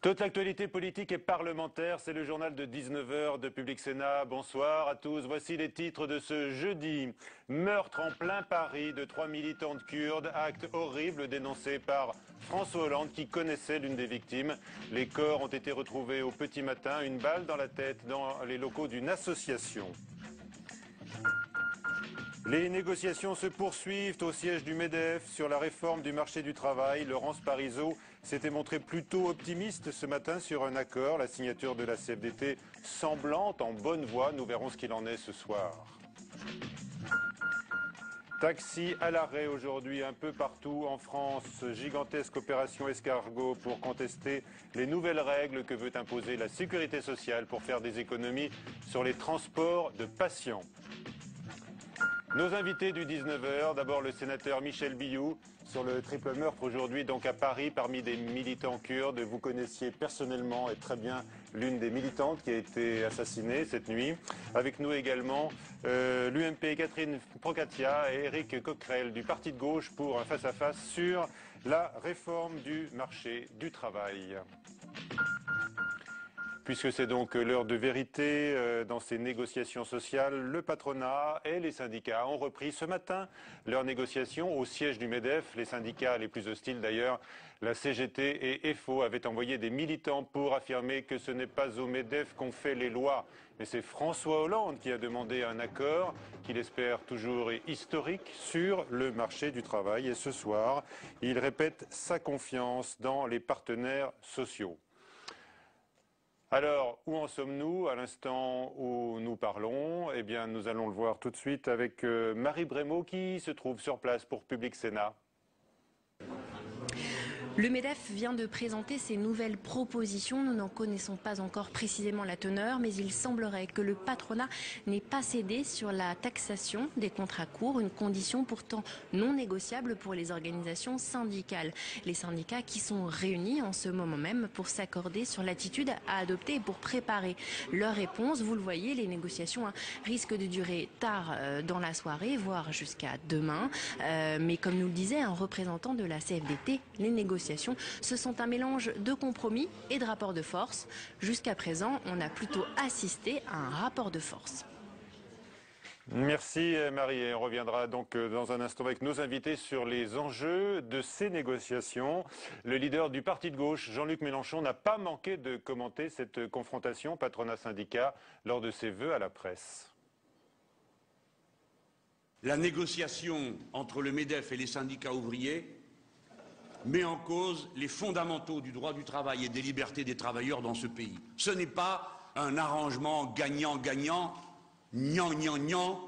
Toute l'actualité politique et parlementaire, c'est le journal de 19h de Public Sénat. Bonsoir à tous. Voici les titres de ce jeudi. Meurtre en plein Paris de 3 militantes kurdes. Acte horrible dénoncé par François Hollande qui connaissait l'une des victimes. Les corps ont été retrouvés au petit matin. Une balle dans la tête dans les locaux d'une association. Les négociations se poursuivent au siège du MEDEF sur la réforme du marché du travail. Laurence Parisot s'était montrée plutôt optimiste ce matin sur un accord. La signature de la CFDT semblante en bonne voie. Nous verrons ce qu'il en est ce soir. Taxi à l'arrêt aujourd'hui un peu partout en France. Gigantesque opération escargot pour contester les nouvelles règles que veut imposer la sécurité sociale pour faire des économies sur les transports de patients. Nos invités du 19h, d'abord le sénateur Michel Billoux sur le triple meurtre aujourd'hui donc à Paris parmi des militants kurdes. Vous connaissiez personnellement et très bien l'une des militantes qui a été assassinée cette nuit. Avec nous également l'UMP Catherine Procaccia et Éric Coquerel du Parti de gauche pour un face-à-face sur la réforme du marché du travail. Puisque c'est donc l'heure de vérité dans ces négociations sociales, le patronat et les syndicats ont repris ce matin leurs négociations au siège du MEDEF. Les syndicats les plus hostiles d'ailleurs, la CGT et FO, avaient envoyé des militants pour affirmer que ce n'est pas au MEDEF qu'on fait les lois. Mais c'est François Hollande qui a demandé un accord qu'il espère toujours historique sur le marché du travail. Et ce soir, il répète sa confiance dans les partenaires sociaux. Alors, où en sommes-nous à l'instant où nous parlons? Eh bien, nous allons le voir tout de suite avec Marie Brémaud qui se trouve sur place pour Public Sénat. Le MEDEF vient de présenter ses nouvelles propositions. Nous n'en connaissons pas encore précisément la teneur, mais il semblerait que le patronat n'ait pas cédé sur la taxation des contrats courts, une condition pourtant non négociable pour les organisations syndicales. Les syndicats qui sont réunis en ce moment même pour s'accorder sur l'attitude à adopter et pour préparer leur réponse. Vous le voyez, les négociations risquent de durer tard dans la soirée, voire jusqu'à demain. Mais comme nous le disait un représentant de la CFDT, les négociations, ce sont un mélange de compromis et de rapports de force. Jusqu'à présent, on a plutôt assisté à un rapport de force. Merci Marie. On reviendra donc dans un instant avec nos invités sur les enjeux de ces négociations. Le leader du parti de gauche, Jean-Luc Mélenchon, n'a pas manqué de commenter cette confrontation patronat-syndicat lors de ses vœux à la presse. La négociation entre le MEDEF et les syndicats ouvriers met en cause les fondamentaux du droit du travail et des libertés des travailleurs dans ce pays. Ce n'est pas un arrangement gagnant-gagnant, gnang-gnang-gnang,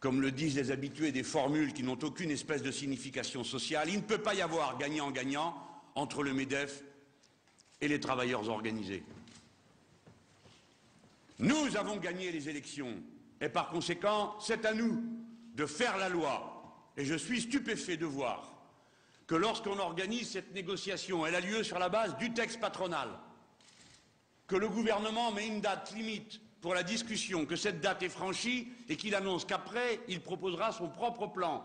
comme le disent les habitués des formules qui n'ont aucune espèce de signification sociale. Il ne peut pas y avoir gagnant-gagnant entre le MEDEF et les travailleurs organisés. Nous avons gagné les élections et par conséquent, c'est à nous de faire la loi. Et je suis stupéfait de voir que lorsqu'on organise cette négociation, elle a lieu sur la base du texte patronal, que le gouvernement met une date limite pour la discussion, que cette date est franchie et qu'il annonce qu'après, il proposera son propre plan.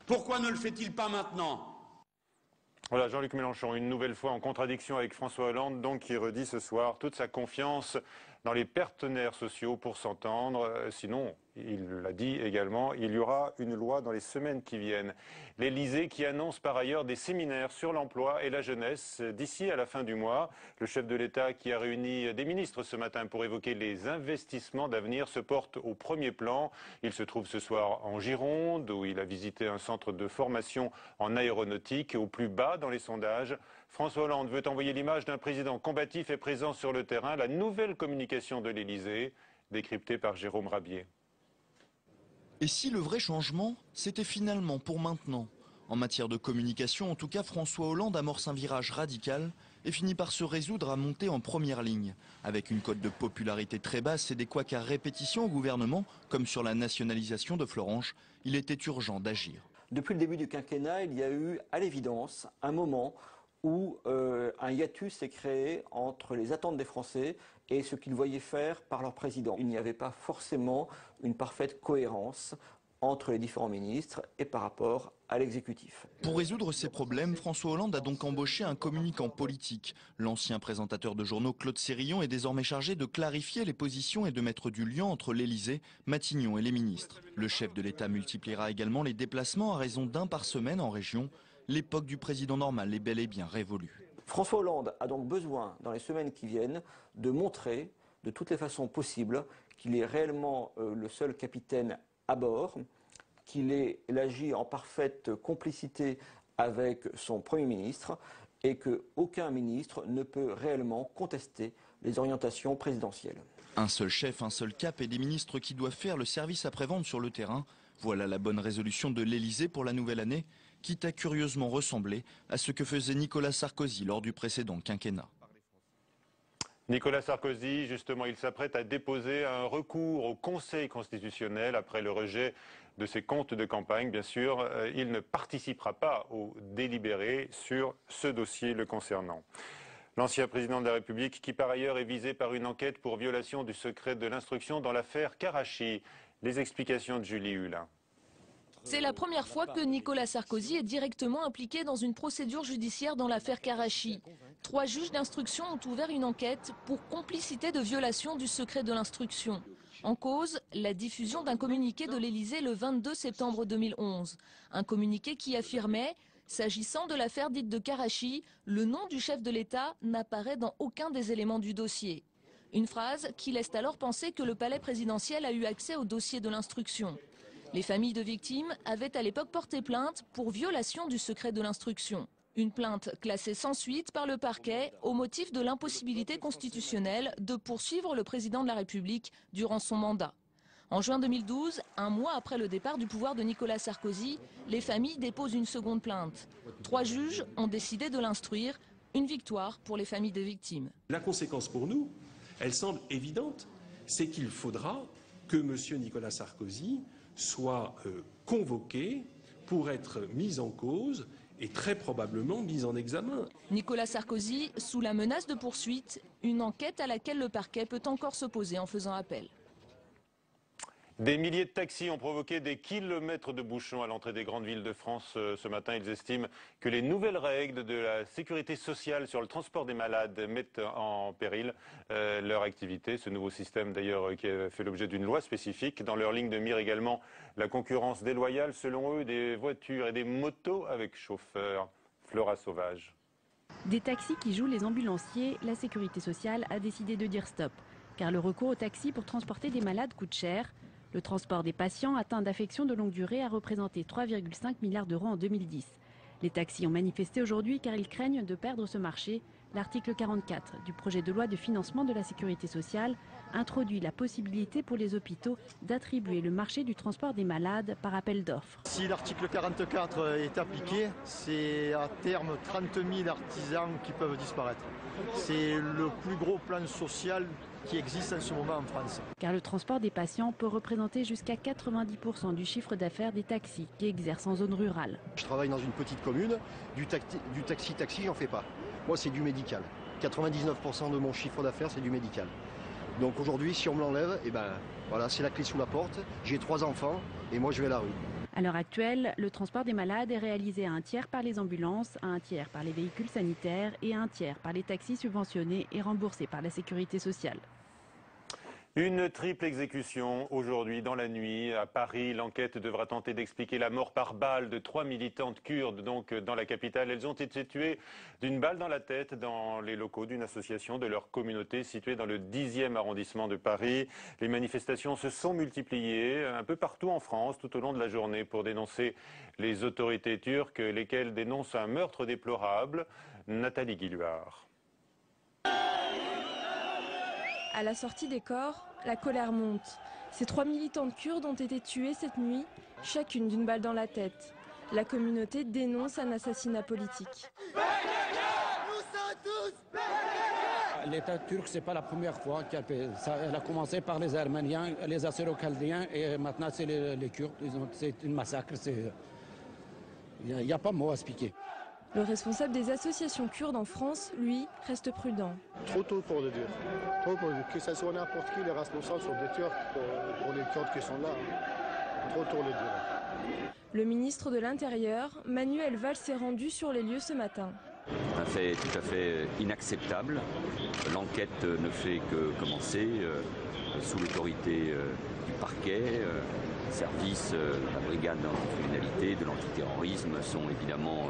Pourquoi ne le fait-il pas maintenant ? Voilà, Jean-Luc Mélenchon, une nouvelle fois en contradiction avec François Hollande, donc qui redit ce soir toute sa confiance dans les partenaires sociaux pour s'entendre. Sinon, il l'a dit également, il y aura une loi dans les semaines qui viennent. L'Élysée qui annonce par ailleurs des séminaires sur l'emploi et la jeunesse d'ici à la fin du mois. Le chef de l'État qui a réuni des ministres ce matin pour évoquer les investissements d'avenir se porte au premier plan. Il se trouve ce soir en Gironde où il a visité un centre de formation en aéronautique. Au plus bas dans les sondages, François Hollande veut envoyer l'image d'un président combatif et présent sur le terrain. La nouvelle communication de l'Élysée, décryptée par Jérôme Rabier. Et si le vrai changement, c'était finalement pour maintenant? En matière de communication, en tout cas, François Hollande amorce un virage radical et finit par se résoudre à monter en première ligne. Avec une cote de popularité très basse et des couacs à répétition au gouvernement, comme sur la nationalisation de Florange, il était urgent d'agir. Depuis le début du quinquennat, il y a eu, à l'évidence, un moment où un hiatus s'est créé entre les attentes des Français et ce qu'ils voyaient faire par leur président. Il n'y avait pas forcément une parfaite cohérence entre les différents ministres et par rapport à l'exécutif. Pour résoudre ces problèmes, François Hollande a donc embauché un communicant politique. L'ancien présentateur de journaux Claude Sérillon est désormais chargé de clarifier les positions et de mettre du lien entre l'Élysée, Matignon et les ministres. Le chef de l'État multipliera également les déplacements à raison d'un par semaine en région. L'époque du président normal est bel et bien révolue. François Hollande a donc besoin, dans les semaines qui viennent, de montrer de toutes les façons possibles qu'il est réellement le seul capitaine à bord, qu'il agit en parfaite complicité avec son Premier ministre et qu'aucun ministre ne peut réellement contester les orientations présidentielles. Un seul chef, un seul cap et des ministres qui doivent faire le service après-vente sur le terrain. Voilà la bonne résolution de l'Élysée pour la nouvelle année, quitte à curieusement ressembler à ce que faisait Nicolas Sarkozy lors du précédent quinquennat. Nicolas Sarkozy, justement, il s'apprête à déposer un recours au Conseil constitutionnel après le rejet de ses comptes de campagne. Bien sûr, il ne participera pas au délibéré sur ce dossier le concernant. L'ancien président de la République, qui par ailleurs est visé par une enquête pour violation du secret de l'instruction dans l'affaire Karachi. Les explications de Julie Hulin. C'est la première fois que Nicolas Sarkozy est directement impliqué dans une procédure judiciaire dans l'affaire Karachi. 3 juges d'instruction ont ouvert une enquête pour complicité de violation du secret de l'instruction. En cause, la diffusion d'un communiqué de l'Élysée le 22 septembre 2011. Un communiqué qui affirmait « S'agissant de l'affaire dite de Karachi, le nom du chef de l'État n'apparaît dans aucun des éléments du dossier ». Une phrase qui laisse alors penser que le palais présidentiel a eu accès au dossier de l'instruction. Les familles de victimes avaient à l'époque porté plainte pour violation du secret de l'instruction. Une plainte classée sans suite par le parquet au motif de l'impossibilité constitutionnelle de poursuivre le président de la République durant son mandat. En juin 2012, un mois après le départ du pouvoir de Nicolas Sarkozy, les familles déposent une seconde plainte. 3 juges ont décidé de l'instruire, une victoire pour les familles de victimes. La conséquence pour nous, elle semble évidente, c'est qu'il faudra que M. Nicolas Sarkozy soit convoqué pour être mis en cause et très probablement mis en examen. Nicolas Sarkozy, sous la menace de poursuite, une enquête à laquelle le parquet peut encore s'opposer en faisant appel. Des milliers de taxis ont provoqué des kilomètres de bouchons à l'entrée des grandes villes de France ce matin. Ils estiment que les nouvelles règles de la sécurité sociale sur le transport des malades mettent en péril leur activité. Ce nouveau système d'ailleurs qui a fait l'objet d'une loi spécifique. Dans leur ligne de mire également la concurrence déloyale selon eux des voitures et des motos avec chauffeur. Flora Sauvage. Des taxis qui jouent les ambulanciers, la sécurité sociale a décidé de dire stop. Car le recours au taxi pour transporter des malades coûte cher. Le transport des patients atteints d'affections de longue durée a représenté 3,5 milliards d'euros en 2010. Les taxis ont manifesté aujourd'hui car ils craignent de perdre ce marché. L'article 44 du projet de loi de financement de la sécurité sociale introduit la possibilité pour les hôpitaux d'attribuer le marché du transport des malades par appel d'offres. Si l'article 44 est appliqué, c'est à terme 30 000 artisans qui peuvent disparaître. C'est le plus gros plan social qui existe en ce moment en France. Car le transport des patients peut représenter jusqu'à 90% du chiffre d'affaires des taxis qui exercent en zone rurale. Je travaille dans une petite commune, du taxi, j'en fais pas. Moi, c'est du médical. 99% de mon chiffre d'affaires, c'est du médical. Donc aujourd'hui, si on me l'enlève, voilà, c'est la clé sous la porte. J'ai 3 enfants et moi, je vais à la rue. À l'heure actuelle, le transport des malades est réalisé à 1/3 par les ambulances, à 1/3 par les véhicules sanitaires et à 1/3 par les taxis subventionnés et remboursés par la sécurité sociale. Une triple exécution aujourd'hui dans la nuit à Paris. L'enquête devra tenter d'expliquer la mort par balle de 3 militantes kurdes donc dans la capitale. Elles ont été tuées d'une balle dans la tête dans les locaux d'une association de leur communauté située dans le 10e arrondissement de Paris. Les manifestations se sont multipliées un peu partout en France tout au long de la journée pour dénoncer les autorités turques, lesquelles dénoncent un meurtre déplorable. Nathalie Guilluard. À la sortie des corps, la colère monte. Ces 3 militantes kurdes ont été tuées cette nuit, chacune d'une balle dans la tête. La communauté dénonce un assassinat politique. L'État turc, ce n'est pas la première fois qu'elle fait ça. Elle a commencé par les Arméniens, les Assyro-Chaldéens et maintenant c'est les Kurdes. C'est un massacre. Il n'y a pas mot à expliquer. Le responsable des associations kurdes en France, lui, reste prudent. Trop tôt pour le dire. Trop pour le dire. Que ce soit n'importe qui, les responsables sont des Turcs pour les Kurdes qui sont là. Trop tôt le dire. Le ministre de l'Intérieur, Manuel Valls, s'est rendu sur les lieux ce matin. Un fait tout à fait inacceptable. L'enquête ne fait que commencer sous l'autorité du parquet. Services de la brigade d'anticriminalité, de l'antiterrorisme sont évidemment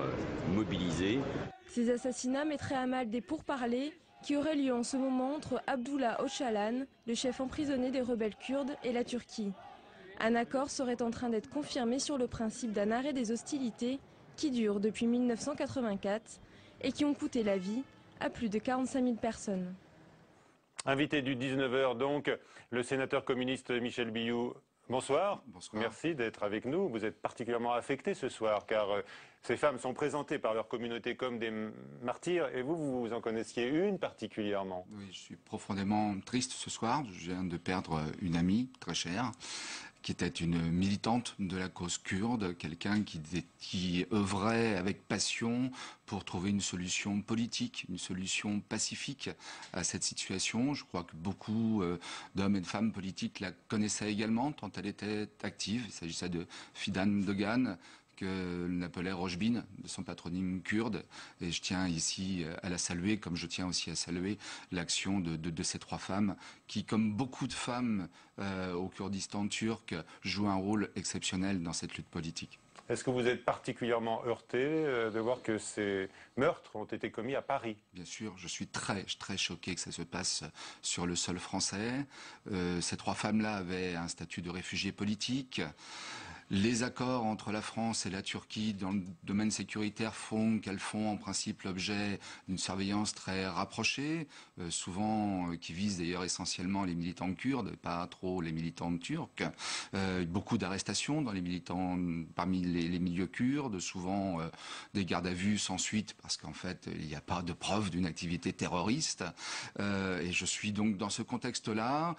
mobilisés. Ces assassinats mettraient à mal des pourparlers qui auraient lieu en ce moment entre Abdullah Öcalan, le chef emprisonné des rebelles kurdes, et la Turquie. Un accord serait en train d'être confirmé sur le principe d'un arrêt des hostilités qui durent depuis 1984 et qui ont coûté la vie à plus de 45 000 personnes. Invité du 19h donc, le sénateur communiste Michel Billoux. Bonsoir. Bonsoir. Merci d'être avec nous. Vous êtes particulièrement affecté ce soir car ces femmes sont présentées par leur communauté comme des martyrs et vous en connaissiez une particulièrement. Oui, je suis profondément triste ce soir. Je viens de perdre une amie très chère qui était une militante de la cause kurde, quelqu'un qui œuvrait avec passion pour trouver une solution politique, une solution pacifique à cette situation. Je crois que beaucoup d'hommes et de femmes politiques la connaissaient également, tant elle était active. Il s'agissait de Fidan Doğan, que l'on appelait Rojbin, de son patronyme kurde. Et je tiens ici à la saluer, comme je tiens aussi à saluer l'action de ces trois femmes qui, comme beaucoup de femmes au Kurdistan turc, jouent un rôle exceptionnel dans cette lutte politique. Est-ce que vous êtes particulièrement heurté de voir que ces meurtres ont été commis à Paris? Bien sûr, je suis très choqué que ça se passe sur le sol français. Ces trois femmes-là avaient un statut de réfugiés politiques. Les accords entre la France et la Turquie dans le domaine sécuritaire font qu'elles font en principe l'objet d'une surveillance très rapprochée, souvent qui vise d'ailleurs essentiellement les militants kurdes, pas trop les militants turcs. Beaucoup d'arrestations dans les militants parmi les milieux kurdes, souvent des gardes à vue sans suite parce qu'en fait il n'y a pas de preuve d'une activité terroriste. Et je suis donc dans ce contexte-là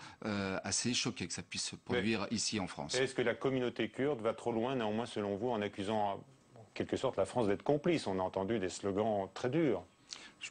assez choqué que ça puisse se produire ici en France. Est-ce que la communauté kurde va trop loin, néanmoins, selon vous, en accusant, en quelque sorte, la France d'être complice? On a entendu des slogans très durs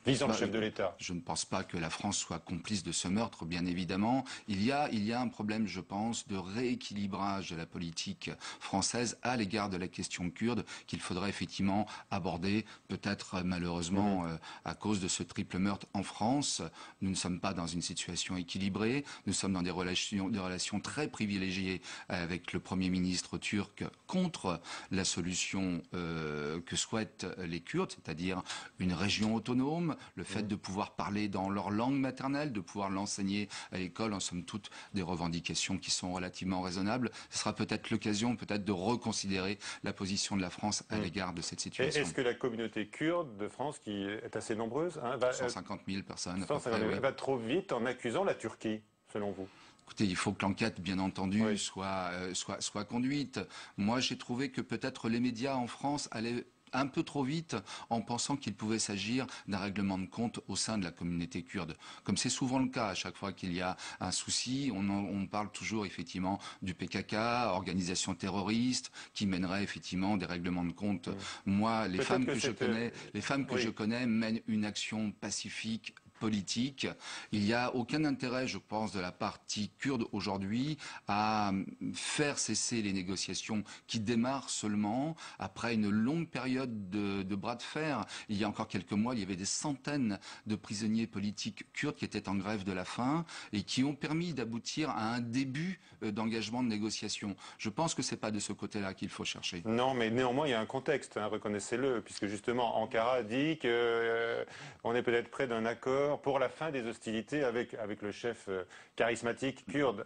visant le chef de l'État. Je ne pense pas que la France soit complice de ce meurtre, bien évidemment. Il y a un problème, je pense, de rééquilibrage de la politique française à l'égard de la question kurde qu'il faudrait effectivement aborder, peut-être malheureusement à cause de ce triple meurtre en France. Nous ne sommes pas dans une situation équilibrée, nous sommes dans des relations très privilégiées avec le Premier ministre turc contre la solution que souhaitent les Kurdes, c'est-à-dire une région autonome, le fait de pouvoir parler dans leur langue maternelle, de pouvoir l'enseigner à l'école, en somme toute des revendications qui sont relativement raisonnables. Ce sera peut-être l'occasion de reconsidérer la position de la France à l'égard de cette situation. Est-ce que la communauté kurde de France, qui est assez nombreuse, 150 000 personnes, 150 000, va trop vite en accusant la Turquie, selon vous? Écoutez, il faut que l'enquête, bien entendu, soit conduite. Moi, j'ai trouvé que peut-être les médias en France allaient un peu trop vite en pensant qu'il pouvait s'agir d'un règlement de compte au sein de la communauté kurde. Comme c'est souvent le cas, à chaque fois qu'il y a un souci, on parle toujours effectivement du PKK, organisation terroriste, qui mènerait effectivement des règlements de compte. Moi, les femmes que je connais mènent une action pacifique, politique. Il n'y a aucun intérêt, je pense, de la partie kurde aujourd'hui à faire cesser les négociations qui démarrent seulement après une longue période de bras de fer. Il y a encore quelques mois, il y avait des centaines de prisonniers politiques kurdes qui étaient en grève de la faim et qui ont permis d'aboutir à un début d'engagement de négociation. Je pense que ce n'est pas de ce côté-là qu'il faut chercher. Non, mais néanmoins, il y a un contexte, reconnaissez-le, puisque justement, Ankara dit qu'on est peut-être près d'un accord pour la fin des hostilités avec le chef charismatique kurde,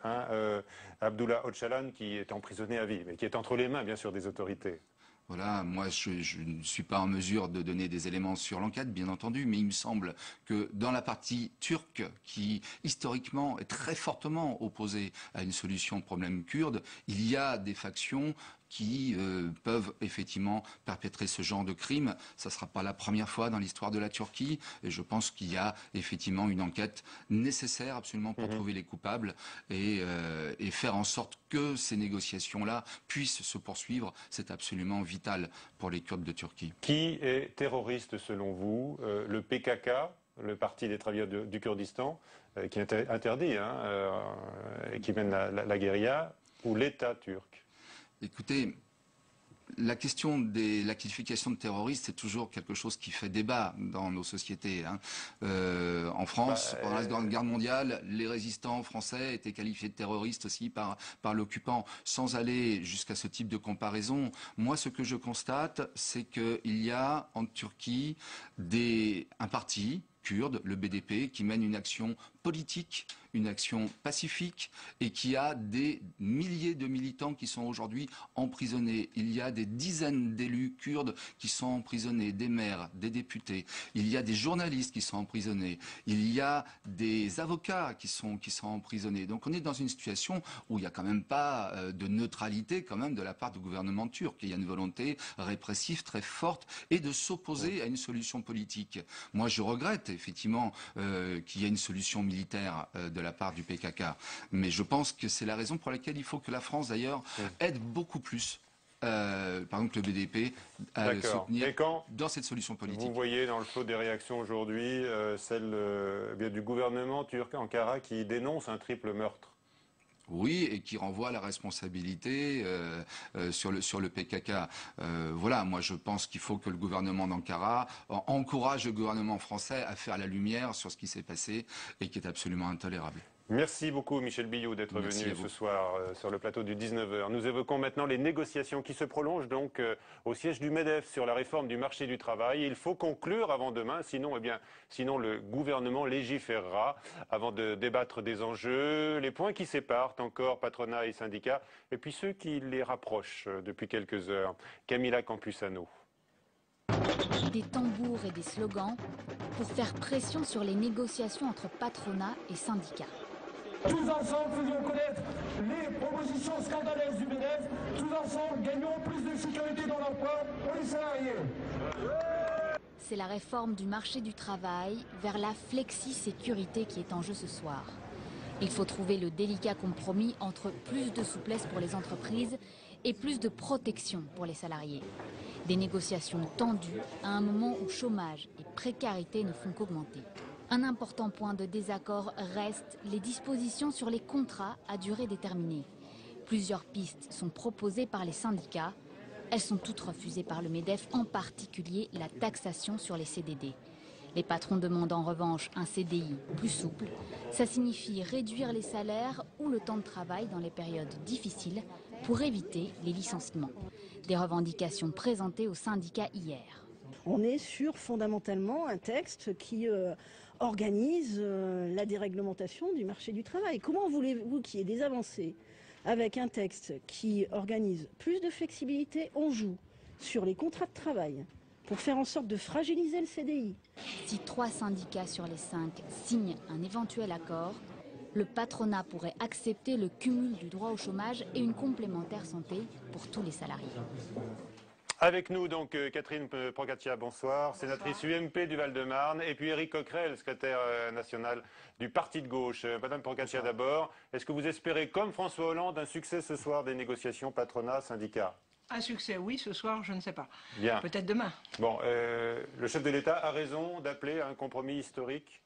Abdullah Öcalan, qui est emprisonné à vie, mais qui est entre les mains, bien sûr, des autorités. Voilà, moi je ne suis pas en mesure de donner des éléments sur l'enquête, bien entendu, mais il me semble que dans la partie turque, qui historiquement est très fortement opposée à une solution au problème kurde, il y a des factions qui peuvent effectivement perpétrer ce genre de crime. Ça ne sera pas la première fois dans l'histoire de la Turquie et je pense qu'il y a effectivement une enquête nécessaire absolument pour trouver les coupables et faire en sorte que ces négociations-là puissent se poursuivre. C'est absolument vital pour les Kurdes de Turquie. Qui est terroriste selon vous? Le PKK, le Parti des travailleurs du Kurdistan, qui est interdit et qui mène la guérilla, ou l'État turc? Écoutez, la question de la qualification de terroriste, c'est toujours quelque chose qui fait débat dans nos sociétés. En France, pendant la Seconde Guerre mondiale, les résistants français étaient qualifiés de terroristes aussi par l'occupant. Sans aller jusqu'à ce type de comparaison, moi, ce que je constate, c'est qu'il y a en Turquie un parti kurde, le BDP, qui mène une action politique, une action pacifique et qui a des milliers de militants qui sont aujourd'hui emprisonnés. Il y a des dizaines d'élus kurdes qui sont emprisonnés, des maires, des députés. Il y a des journalistes qui sont emprisonnés. Il y a des avocats qui sont emprisonnés. Donc on est dans une situation où il n'y a quand même pas de neutralité quand même de la part du gouvernement turc. Il y a une volonté répressive très forte et de s'opposer à une solution politique. Moi je regrette effectivement qu'il y ait une solution militaire de la part du PKK. Mais je pense que c'est la raison pour laquelle il faut que la France, d'ailleurs, aide beaucoup plus, par exemple le BDP, à le soutenir dans cette solution politique. Vous voyez dans le flot des réactions aujourd'hui celle du gouvernement turc, Ankara, qui dénonce un triple meurtre. Oui, et qui renvoie la responsabilité sur le PKK. Voilà, moi je pense qu'il faut que le gouvernement d'Ankara encourage le gouvernement français à faire la lumière sur ce qui s'est passé et qui est absolument intolérable. Merci beaucoup Michel Billout d'être venu ce soir sur le plateau du 19h. Nous évoquons maintenant les négociations qui se prolongent donc au siège du MEDEF sur la réforme du marché du travail. Il faut conclure avant demain, sinon le gouvernement légiférera avant de débattre des enjeux, les points qui séparent encore patronat et syndicats, et puis ceux qui les rapprochent depuis quelques heures. Camilla Campusano. Des tambours et des slogans pour faire pression sur les négociations entre patronat et syndicats. Tous ensemble, faisons connaître les propositions scandaleuses du MEDEF. Tous ensemble, gagnons plus de sécurité dans l'emploi pour les salariés. C'est la réforme du marché du travail vers la flexi-sécurité qui est en jeu ce soir. Il faut trouver le délicat compromis entre plus de souplesse pour les entreprises et plus de protection pour les salariés. Des négociations tendues à un moment où chômage et précarité ne font qu'augmenter. Un important point de désaccord reste les dispositions sur les contrats à durée déterminée. Plusieurs pistes sont proposées par les syndicats. Elles sont toutes refusées par le MEDEF, en particulier la taxation sur les CDD. Les patrons demandent en revanche un CDI plus souple. Ça signifie réduire les salaires ou le temps de travail dans les périodes difficiles pour éviter les licenciements. Des revendications présentées aux syndicats hier. On est sur fondamentalement un texte qui organise la déréglementation du marché du travail. Comment voulez-vous qu'il y ait des avancées avec un texte qui organise plus de flexibilité? On joue sur les contrats de travail pour faire en sorte de fragiliser le CDI. Si 3 syndicats sur les 5 signent un éventuel accord, le patronat pourrait accepter le cumul du droit au chômage et une complémentaire santé pour tous les salariés. Avec nous donc Catherine Procaccia, bonsoir, sénatrice UMP du Val-de-Marne, et puis Éric Coquerel, secrétaire national du Parti de gauche. Madame Procaccia d'abord, est-ce que vous espérez, comme François Hollande, un succès ce soir des négociations patronat-syndicat? Un succès, oui, ce soir, je ne sais pas. Bien. Peut-être demain. Bon, le chef de l'État a raison d'appeler à un compromis historique?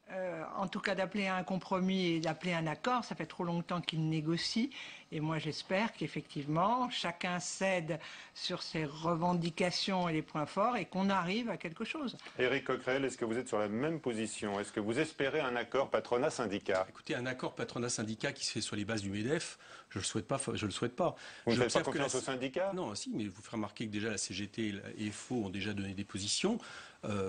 En tout cas, d'appeler à un compromis et d'appeler à un accord, ça fait trop longtemps qu'il négocie. Et moi, j'espère qu'effectivement, chacun cède sur ses revendications et les points forts et qu'on arrive à quelque chose. Éric Coquerel, est-ce que vous êtes sur la même position? Est-ce que vous espérez un accord patronat-syndicat? Écoutez, un accord patronat-syndicat qui se fait sur les bases du MEDEF, je ne le souhaite pas. Vous ne faites pas confiance aux syndicats? Non, si, mais vous ferez remarquer que déjà la CGT et FO ont déjà donné des positions.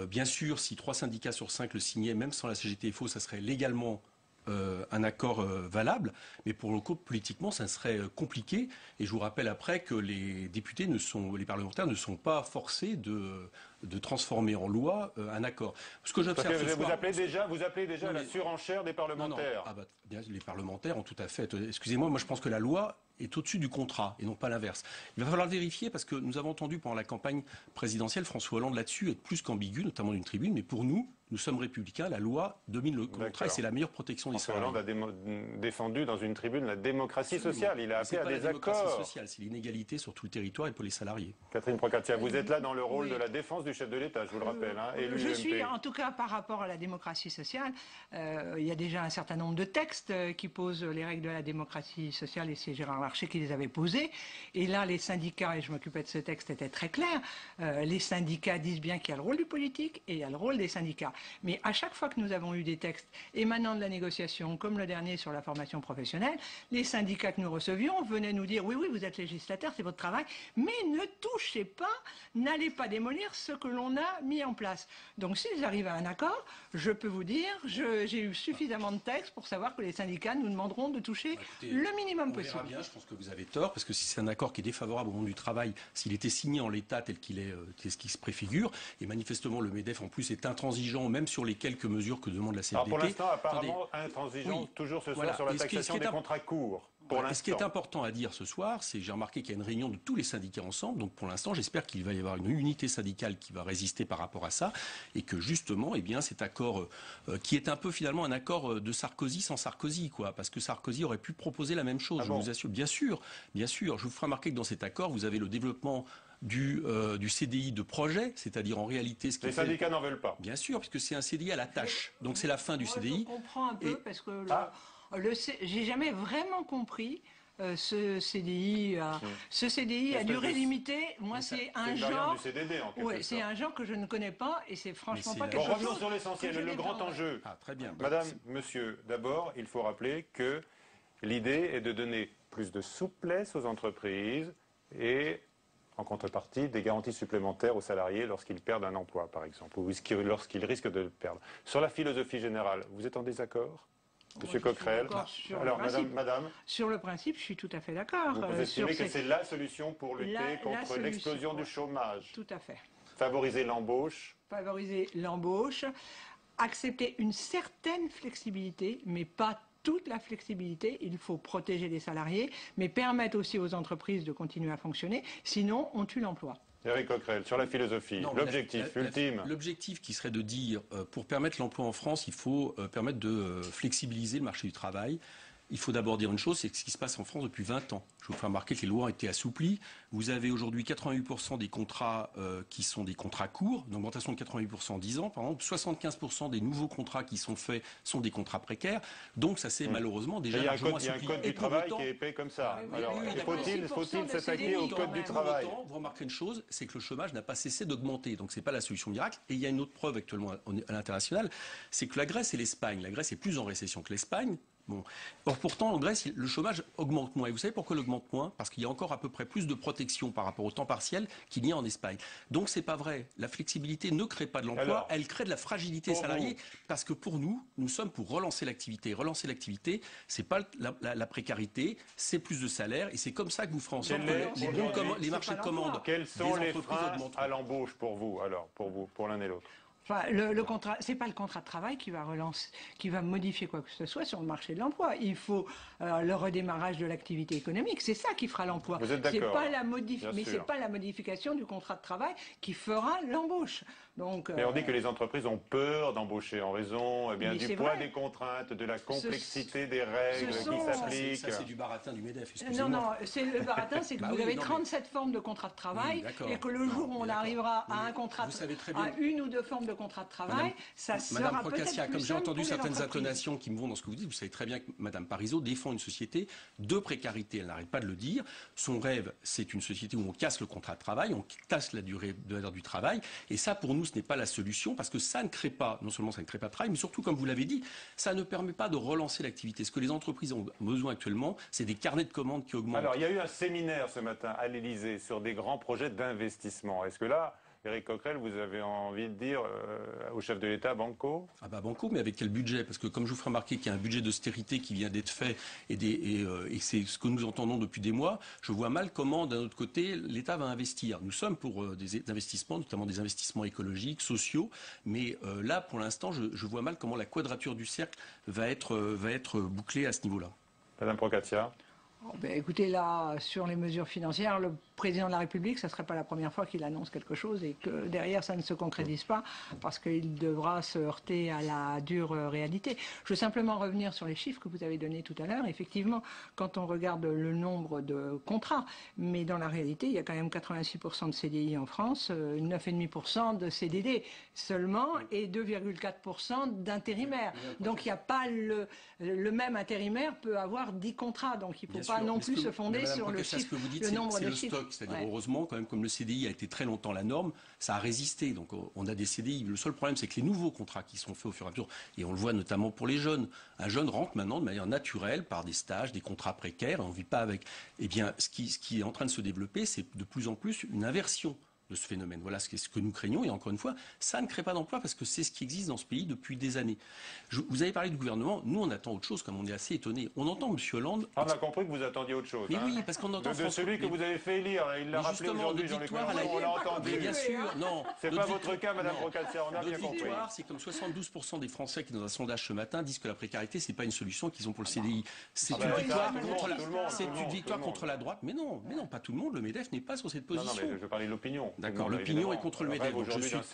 Bien sûr, si 3 syndicats sur 5 le signaient, même sans la CGT et FO, ça serait légalement un accord valable, mais pour le coup, politiquement, ça serait compliqué. Et je vous rappelle après que les députés les parlementaires ne sont pas forcés de transformer en loi un accord. Ce que j'observe ce soir, vous appelez déjà à la surenchère des parlementaires. Non. Bien, les parlementaires ont tout à fait. Excusez-moi, moi je pense que la loi est au-dessus du contrat et non pas l'inverse. Il va falloir vérifier parce que nous avons entendu pendant la campagne présidentielle François Hollande là-dessus être plus qu'ambigu, notamment d'une tribune, mais pour nous, Nous sommes républicains, la loi domine le contrat et c'est la meilleure protection des salariés. François Hollande a défendu dans une tribune la démocratie sociale. Il a appelé à des accords. C'est pas la démocratie sociale, c'est l'inégalité sur tout le territoire et pour les salariés. Catherine Procaccia, vous êtes là dans le rôle de la défense du chef de l'État, je vous le rappelle. Je suis, en tout cas, par rapport à la démocratie sociale, il y a déjà un certain nombre de textes qui posent les règles de la démocratie sociale et c'est Gérard Larcher qui les avait posées. Et là, les syndicats, et je m'occupais de ce texte, étaient très clairs. Les syndicats disent bien qu'il y a le rôle du politique et il y a le rôle des syndicats. Mais à chaque fois que nous avons eu des textes émanant de la négociation, comme le dernier sur la formation professionnelle, les syndicats que nous recevions venaient nous dire oui, oui, vous êtes législateur, c'est votre travail, mais ne touchez pas, n'allez pas démolir ce que l'on a mis en place. Donc s'ils arrivent à un accord, je peux vous dire, j'ai eu suffisamment de textes pour savoir que les syndicats nous demanderont de toucher le minimum possible. On verra bien, je pense que vous avez tort, parce que si c'est un accord qui est défavorable au monde du travail, s'il était signé en l'état tel qu'il est, ce qui se préfigure, et manifestement le MEDEF en plus est intransigeant, même sur les quelques mesures que demande la CFDT. Alors pour l'instant, apparemment, intransigeant toujours ce soir sur la taxation des contrats courts. Et ce qui est important à dire ce soir, c'est que j'ai remarqué qu'il y a une réunion de tous les syndicats ensemble. Donc pour l'instant, j'espère qu'il va y avoir une unité syndicale qui va résister par rapport à ça. Et que justement, eh bien, cet accord qui est un peu finalement un accord de Sarkozy sans Sarkozy, quoi. Parce que Sarkozy aurait pu proposer la même chose, je vous assure. Bien sûr, bien sûr. Je vous ferai remarquer que dans cet accord, vous avez le développement du CDI de projet, c'est-à-dire en réalité ce qui les syndicats n'en veulent pas. Bien sûr, puisque c'est un CDI à la tâche. Donc c'est la fin du CDI. Je comprends un peu parce que j'ai jamais vraiment compris ce CDI. Ce CDI à durée limitée, moi c'est un genre. C'est un genre que je ne connais pas et c'est franchement pas quelque chose. Revenons sur l'essentiel, le grand enjeu. Très bien. Madame, monsieur, d'abord, il faut rappeler que l'idée est de donner plus de souplesse aux entreprises et en contrepartie des garanties supplémentaires aux salariés lorsqu'ils perdent un emploi, par exemple, ou lorsqu'ils risquent de le perdre. Sur la philosophie générale, vous êtes en désaccord ? Monsieur Coquerel. Alors, madame. Sur le principe, je suis tout à fait d'accord. Vous estimez que c'est la solution pour lutter contre l'explosion du chômage? Tout à fait. Favoriser l'embauche? Favoriser l'embauche, accepter une certaine flexibilité, mais pas toute la flexibilité. Il faut protéger les salariés, mais permettre aussi aux entreprises de continuer à fonctionner. Sinon, on tue l'emploi. Éric Coquerel, sur la philosophie, l'objectif ultime. L'objectif qui serait de dire, pour permettre l'emploi en France, il faut permettre de flexibiliser le marché du travail. Il faut d'abord dire une chose, c'est ce qui se passe en France depuis 20 ans. Je vous fais remarquer que les lois ont été assouplies. Vous avez aujourd'hui 88% des contrats qui sont des contrats courts, une augmentation de 88% en 10 ans. Par exemple, 75% des nouveaux contrats qui sont faits sont des contrats précaires. Donc ça c'est malheureusement déjà largement assoupli. Il y a un code du travail qui est épais comme ça. Alors, faut-il s'attaquer au code du travail? Vous remarquerez une chose, c'est que le chômage n'a pas cessé d'augmenter. Donc c'est pas la solution miracle. Et il y a une autre preuve actuellement à l'international, c'est que la Grèce et l'Espagne, la Grèce est plus en récession que l'Espagne. Bon. Or pourtant, en Grèce, le chômage augmente moins. Et vous savez pourquoi il augmente moins? Parce qu'il y a encore à peu près plus de protection par rapport au temps partiel qu'il y a en Espagne. Donc c'est pas vrai. La flexibilité ne crée pas de l'emploi, elle crée de la fragilité salariée. Parce que pour nous, nous sommes pour relancer l'activité. Relancer l'activité, c'est pas la précarité, c'est plus de salaire. Et c'est comme ça que vous ferez en sorte que les marchés de commande. Quels sont les freins à l'embauche pour vous, alors, pour l'un et l'autre? Enfin, le contrat, c'est pas le contrat de travail qui va modifier quoi que ce soit sur le marché de l'emploi. Il faut le redémarrage de l'activité économique. C'est ça qui fera l'emploi. Vous êtes d'accord? Mais c'est pas la modification du contrat de travail qui fera l'embauche. Donc, mais on dit que les entreprises ont peur d'embaucher en raison du poids des contraintes, de la complexité des règles qui s'appliquent. Ça, c'est du baratin du MEDEF. Non, le baratin, c'est que vous avez 37 formes de contrat de travail et que le jour où on arrivera à un contrat, à une ou deux formes de contrat de travail, ça sera peut-être plus simple. Comme j'ai entendu certaines intonations qui me vont dans ce que vous dites, vous savez très bien que Mme Parisot défend une société de précarité. Elle n'arrête pas de le dire. Son rêve, c'est une société où on casse le contrat de travail, on casse la durée de l'heure du travail. Et ça, pour nous, ce n'est pas la solution parce que ça ne crée pas, non seulement ça ne crée pas de travail, mais surtout, comme vous l'avez dit, ça ne permet pas de relancer l'activité. Ce que les entreprises ont besoin actuellement, c'est des carnets de commandes qui augmentent. Alors, il y a eu un séminaire ce matin à l'Élysée sur des grands projets d'investissement. Est-ce que là, Éric Coquerel, vous avez envie de dire au chef de l'État, banco? Ah bah banco, mais avec quel budget? Parce que comme je vous ferai remarquer qu'il y a un budget d'austérité qui vient d'être fait et c'est ce que nous entendons depuis des mois, je vois mal comment, d'un autre côté, l'État va investir. Nous sommes pour des investissements, notamment des investissements écologiques, sociaux, mais là, pour l'instant, je vois mal comment la quadrature du cercle va être bouclée à ce niveau-là. Madame Procaccia? Écoutez, là, sur les mesures financières, le président de la République, ça ne serait pas la première fois qu'il annonce quelque chose et que derrière, ça ne se concrétise pas parce qu'il devra se heurter à la dure réalité. Je veux simplement revenir sur les chiffres que vous avez donnés tout à l'heure. Effectivement, quand on regarde le nombre de contrats, mais dans la réalité, il y a quand même 86% de CDI en France, 9,5% de CDD seulement et 2,4% d'intérimaires. Donc il n'y a pas le même intérimaire peut avoir 10 contrats. Donc il ne faut pas non plus se fonder sur le chiffre, que vous dites, le nombre de le chiffres. stock. C'est-à-dire, heureusement, quand même, comme le CDI a été très longtemps la norme, ça a résisté. Donc on a des CDI. Le seul problème, c'est que les nouveaux contrats qui sont faits au fur et à mesure, et on le voit notamment pour les jeunes, un jeune rentre maintenant de manière naturelle par des stages, des contrats précaires, et on ne vit pas avec. Eh bien, ce qui est en train de se développer, c'est de plus en plus une inversion de ce phénomène. Voilà ce que nous craignons. Et encore une fois, ça ne crée pas d'emploi parce que c'est ce qui existe dans ce pays depuis des années. Vous avez parlé du gouvernement. Nous, on attend autre chose, comme on est assez étonnés. On entend M. Hollande... On a compris que vous attendiez autre chose. Mais oui, parce qu'on entend... De celui que vous avez fait élire. Il l'a rappelé aujourd'hui, Jean-Luc Mélenchon, on l'a entendu. Mais bien sûr, non. C'est pas votre cas, Mme Procaccia, on a bien compris. C'est comme 72% des Français qui, dans un sondage ce matin, disent que la précarité, c'est pas une solution qu'ils ont pour le CDI. C'est une victoire contre la droite. Mais non, pas tout le monde. Le MEDEF n'est pas sur cette position. Non, mais je parlais de l'opinion. D'accord, l'opinion est contre le MEDEF.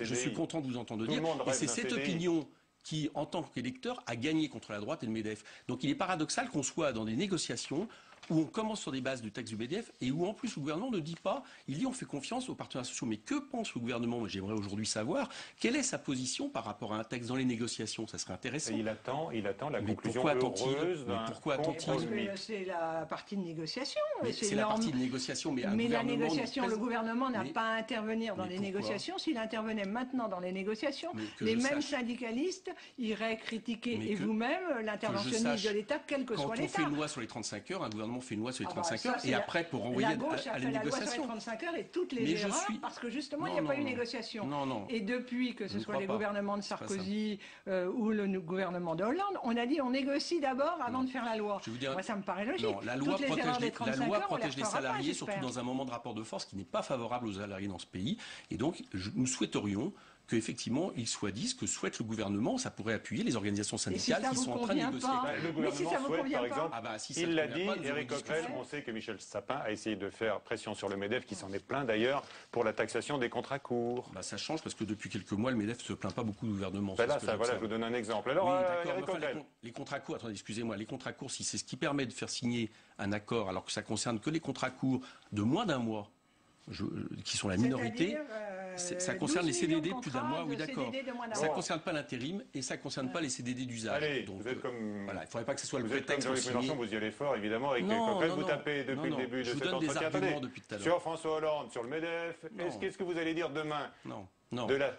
Je suis content de vous entendre dire. Et c'est cette opinion qui, en tant qu'électeur, a gagné contre la droite et le MEDEF. Donc il est paradoxal qu'on soit dans des négociations où on commence sur des bases du texte du MEDEF et où en plus le gouvernement ne dit pas, il dit on fait confiance aux partenaires sociaux. Mais que pense le gouvernement? J'aimerais aujourd'hui savoir quelle est sa position par rapport à un texte dans les négociations. Ça serait intéressant. Et il attend la conclusion heureuse. Mais pourquoi attend-il? C'est la partie de négociation. C'est la partie de négociation. Mais la négociation, le gouvernement n'a pas à intervenir dans les négociations. S'il intervenait maintenant dans les négociations, les mêmes syndicalistes iraient critiquer, et vous-même, l'interventionnisme de l'État, quel que soit l'État. Quand on fait une loi sur les 35 heures, un gouvernement fait une loi sur les 35 heures et après pour renvoyer à la gauche à la négociation. La loi sur les 35 heures et toutes les erreurs parce que justement il n'y a pas eu négociation. Non. Et depuis que ce soit les gouvernements de Sarkozy ou le gouvernement de Hollande, on a dit on négocie d'abord avant de faire la loi. Moi ça me paraît logique. Non, la loi protège les salariés, surtout dans un moment de rapport de force qui n'est pas favorable aux salariés dans ce pays. Et donc nous souhaiterions qu'effectivement, il soit dit ce que souhaite le gouvernement. Ça pourrait appuyer les organisations syndicales qui sont en train de négocier. Le gouvernement souhaite, par exemple, il l'a dit, Éric Coquerel, on sait que Michel Sapin a essayé de faire pression sur le MEDEF, qui s'en est plaint d'ailleurs, pour la taxation des contrats courts. Ça change parce que depuis quelques mois, le MEDEF ne se plaint pas beaucoup du gouvernement. Là, je vous donne un exemple. Alors, Éric Coquerel. Les contrats courts, attendez, excusez-moi, les contrats courts, si c'est ce qui permet de faire signer un accord, alors que ça concerne que les contrats courts de moins d'un mois, qui sont la minorité, ça concerne les CDD de plus d'un mois, oui d'accord. Ça ne concerne pas l'intérim et ça ne concerne pas les CDD d'usage. Allez, donc, vous êtes comme... Voilà, il ne faudrait pas que ce soit le Vous prétexte. êtes comme Jean-Luc Mélenchon, vous y allez fort, évidemment, avec Coquerel, vous tapez depuis le début de cet entretien. Sur François Hollande, sur le MEDEF, qu'est-ce que vous allez dire demain?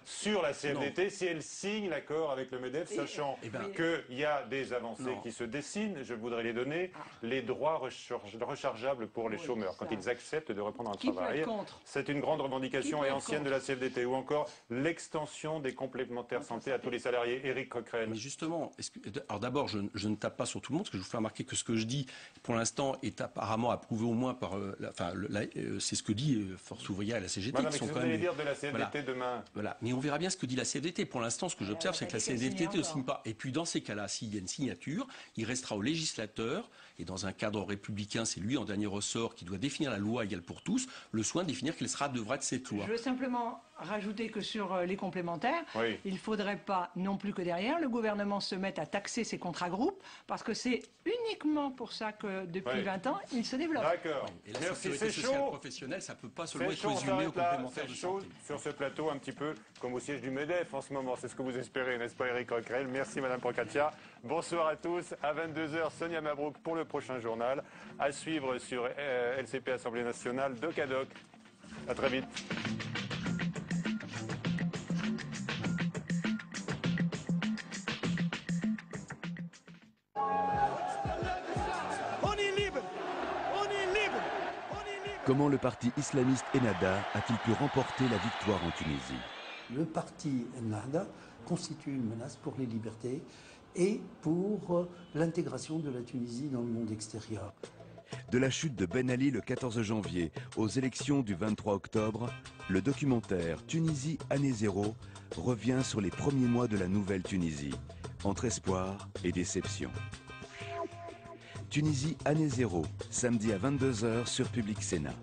Sur la CFDT, si elle signe l'accord avec le MEDEF, sachant qu'il y a des avancées qui se dessinent, je voudrais les donner, les droits rechargeables pour les chômeurs, quand ils acceptent de reprendre un travail. C'est une grande revendication et ancienne de la CFDT, ou encore l'extension des complémentaires santé à tous les salariés. Éric Coquerel. Mais justement, alors d'abord, je ne tape pas sur tout le monde, parce que je vous fais remarquer que ce que je dis, pour l'instant, est apparemment approuvé au moins par... c'est ce que dit Force ouvrière et la CGT. Qui sont quand même... Vous allez dire de la CFDT demain? Voilà, mais on verra bien ce que dit la CFDT. Pour l'instant, ce que j'observe, c'est que la CFDT ne signe pas. Et puis, dans ces cas-là, s'il y a une signature, il restera au législateur, et dans un cadre républicain, c'est lui en dernier ressort qui doit définir la loi égale pour tous, le soin de définir quelle devra être cette loi. Je veux simplement rajouter que sur les complémentaires, il ne faudrait pas non plus que derrière, le gouvernement se mette à taxer ces contrats groupes, parce que c'est uniquement pour ça que depuis 20 ans, ils se développent. D'accord. Et la sécurité sociale professionnelle, ça ne peut pas seulement être résumé aux complémentaires de santé. Sur ce plateau, un petit peu comme au siège du MEDEF en ce moment. C'est ce que vous espérez, n'est-ce pas, Éric Coquerel? Merci, Madame Procaccia. Bonsoir à tous. À 22h, Sonia Mabrouk pour le prochain journal. À suivre sur LCP Assemblée Nationale, Doc à Doc. À très vite. On est libre. On est libre. Comment le parti islamiste Ennahda a-t-il pu remporter la victoire en Tunisie? Le parti Ennahda constitue une menace pour les libertés et pour l'intégration de la Tunisie dans le monde extérieur. De la chute de Ben Ali le 14 janvier aux élections du 23 octobre, le documentaire Tunisie année zéro revient sur les premiers mois de la nouvelle Tunisie, entre espoir et déception. Tunisie année 0, samedi à 22 h sur Public Sénat.